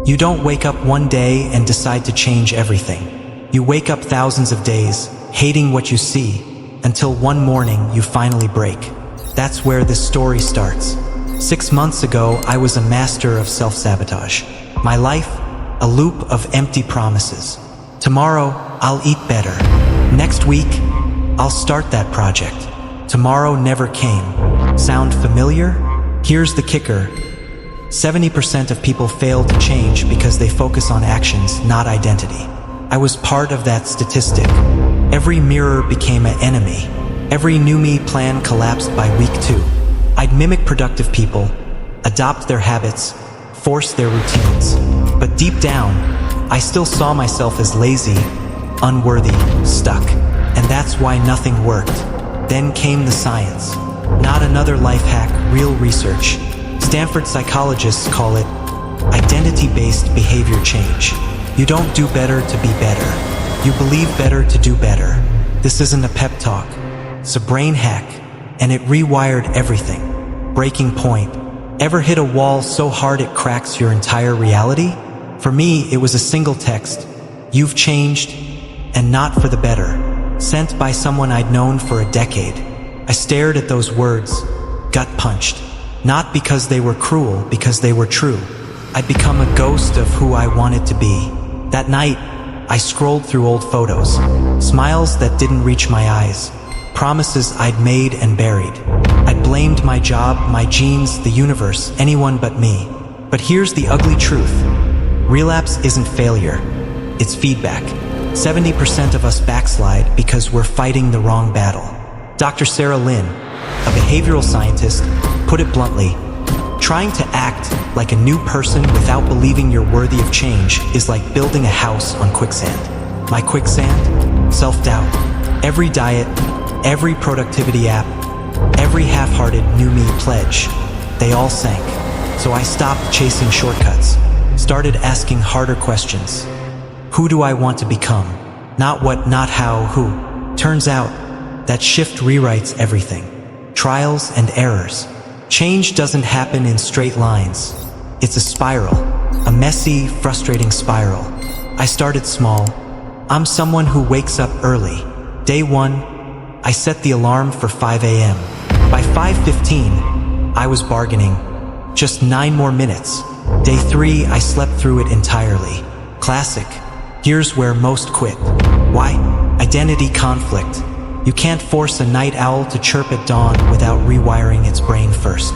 You don't wake up one day and decide to change everything. You wake up thousands of days, hating what you see, until one morning you finally break. That's where this story starts. 6 months ago, I was a master of self-sabotage. My life, a loop of empty promises. Tomorrow, I'll eat better. Next week, I'll start that project. Tomorrow never came. Sound familiar? Here's the kicker. 70% of people fail to change because they focus on actions, not identity. I was part of that statistic. Every mirror became an enemy. Every new me plan collapsed by week 2. I'd mimic productive people, adopt their habits, force their routines. But deep down, I still saw myself as lazy, unworthy, stuck. And that's why nothing worked. Then came the science. Not another life hack, real research. Stanford psychologists call it identity-based behavior change. You don't do better to be better. You believe better to do better. This isn't a pep talk. It's a brain hack, and it rewired everything. Breaking point. Ever hit a wall so hard it cracks your entire reality? For me, it was a single text. You've changed, and not for the better. Sent by someone I'd known for a decade. I stared at those words, gut-punched. Not because they were cruel, because they were true. I'd become a ghost of who I wanted to be. That night, I scrolled through old photos. Smiles that didn't reach my eyes. Promises I'd made and buried. I'd blamed my job, my genes, the universe, anyone but me. But here's the ugly truth. Relapse isn't failure. It's feedback. 70% of us backslide because we're fighting the wrong battle. Dr. Sarah Lynn, a behavioral scientist, put it bluntly. Trying to act like a new person without believing you're worthy of change is like building a house on quicksand. My quicksand? Self-doubt. Every diet, every productivity app, every half-hearted new me pledge, they all sank. So I stopped chasing shortcuts, started asking harder questions. Who do I want to become? Not what, not how, who. Turns out, that shift rewrites everything. Trials and errors. Change doesn't happen in straight lines. It's a spiral, a messy, frustrating spiral. I started small. I'm someone who wakes up early. Day 1, I set the alarm for 5 a.m. By 5:15, I was bargaining. Just 9 more minutes. Day 3, I slept through it entirely. Classic. Here's where most quit. Why? Identity conflict. You can't force a night owl to chirp at dawn without rewiring its brain first.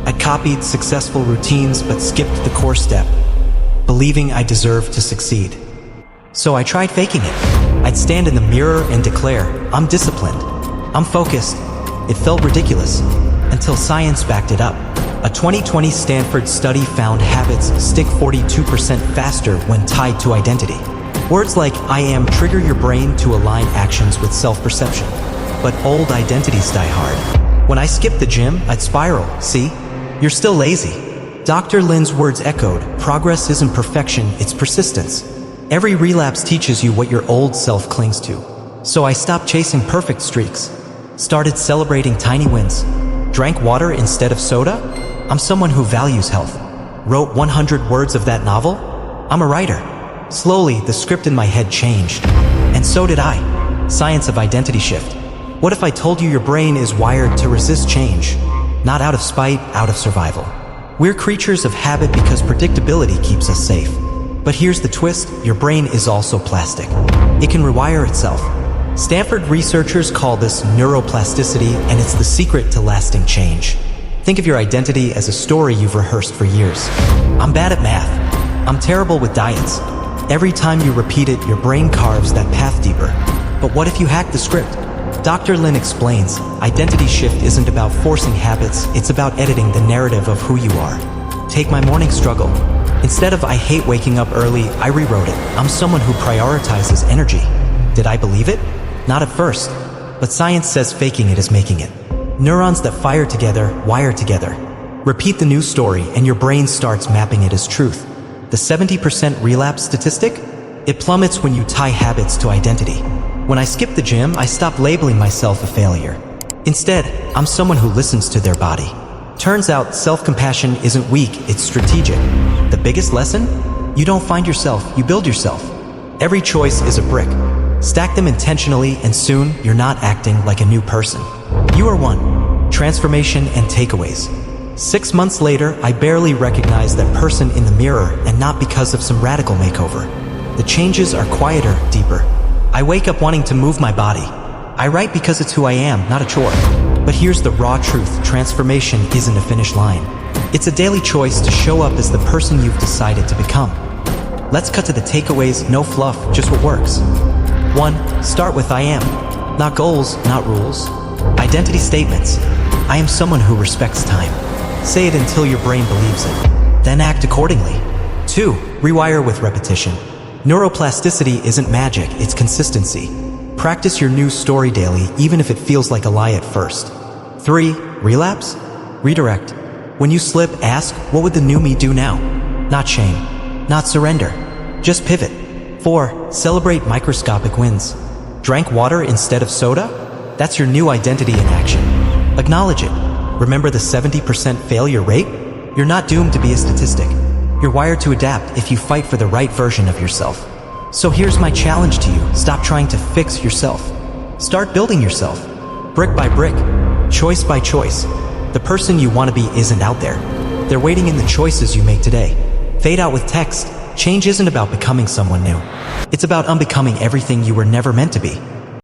I'd copied successful routines but skipped the core step, believing I deserved to succeed. So I tried faking it. I'd stand in the mirror and declare, I'm disciplined, I'm focused. It felt ridiculous, until science backed it up. A 2020 Stanford study found habits stick 42% faster when tied to identity. Words like I am trigger your brain to align actions with self-perception. But old identities die hard. When I skipped the gym, I'd spiral. See? You're still lazy. Dr. Lynn's words echoed, progress isn't perfection, it's persistence. Every relapse teaches you what your old self clings to. So I stopped chasing perfect streaks. Started celebrating tiny wins. Drank water instead of soda? I'm someone who values health. Wrote 100 words of that novel? I'm a writer. Slowly, the script in my head changed. And so did I. Science of identity shift. What if I told you your brain is wired to resist change? Not out of spite, out of survival. We're creatures of habit because predictability keeps us safe. But here's the twist, your brain is also plastic. It can rewire itself. Stanford researchers call this neuroplasticity, and it's the secret to lasting change. Think of your identity as a story you've rehearsed for years. I'm bad at math. I'm terrible with diets. Every time you repeat it, your brain carves that path deeper. But what if you hack the script? Dr. Lynn explains, identity shift isn't about forcing habits, it's about editing the narrative of who you are. Take my morning struggle. Instead of I hate waking up early, I rewrote it. I'm someone who prioritizes energy. Did I believe it? Not at first. But science says faking it is making it. Neurons that fire together, wire together. Repeat the new story and your brain starts mapping it as truth. The 70% relapse statistic? It plummets when you tie habits to identity. When I skipped the gym, I stopped labeling myself a failure. Instead, I'm someone who listens to their body. Turns out, self-compassion isn't weak, it's strategic. The biggest lesson? You don't find yourself, you build yourself. Every choice is a brick. Stack them intentionally and soon you're not acting like a new person. You are one. Transformation and takeaways. 6 months later, I barely recognized that person in the mirror, and not because of some radical makeover. The changes are quieter, deeper. I wake up wanting to move my body. I write because it's who I am, not a chore. But here's the raw truth: transformation isn't a finish line. It's a daily choice to show up as the person you've decided to become. Let's cut to the takeaways, no fluff, just what works. 1. Start with I am. Not goals, not rules. Identity statements. I am someone who respects time. Say it until your brain believes it. Then act accordingly. 2. Rewire with repetition. Neuroplasticity isn't magic, it's consistency. Practice your new story daily, even if it feels like a lie at first. 3. Relapse? Redirect. When you slip, ask, what would the new me do now? Not shame. Not surrender. Just pivot. 4. Celebrate microscopic wins. Drank water instead of soda? That's your new identity in action. Acknowledge it. Remember the 70% failure rate? You're not doomed to be a statistic. You're wired to adapt if you fight for the right version of yourself. So here's my challenge to you: stop trying to fix yourself. Start building yourself. Brick by brick. Choice by choice. The person you want to be isn't out there. They're waiting in the choices you make today. Fade out with text. Change isn't about becoming someone new. It's about unbecoming everything you were never meant to be.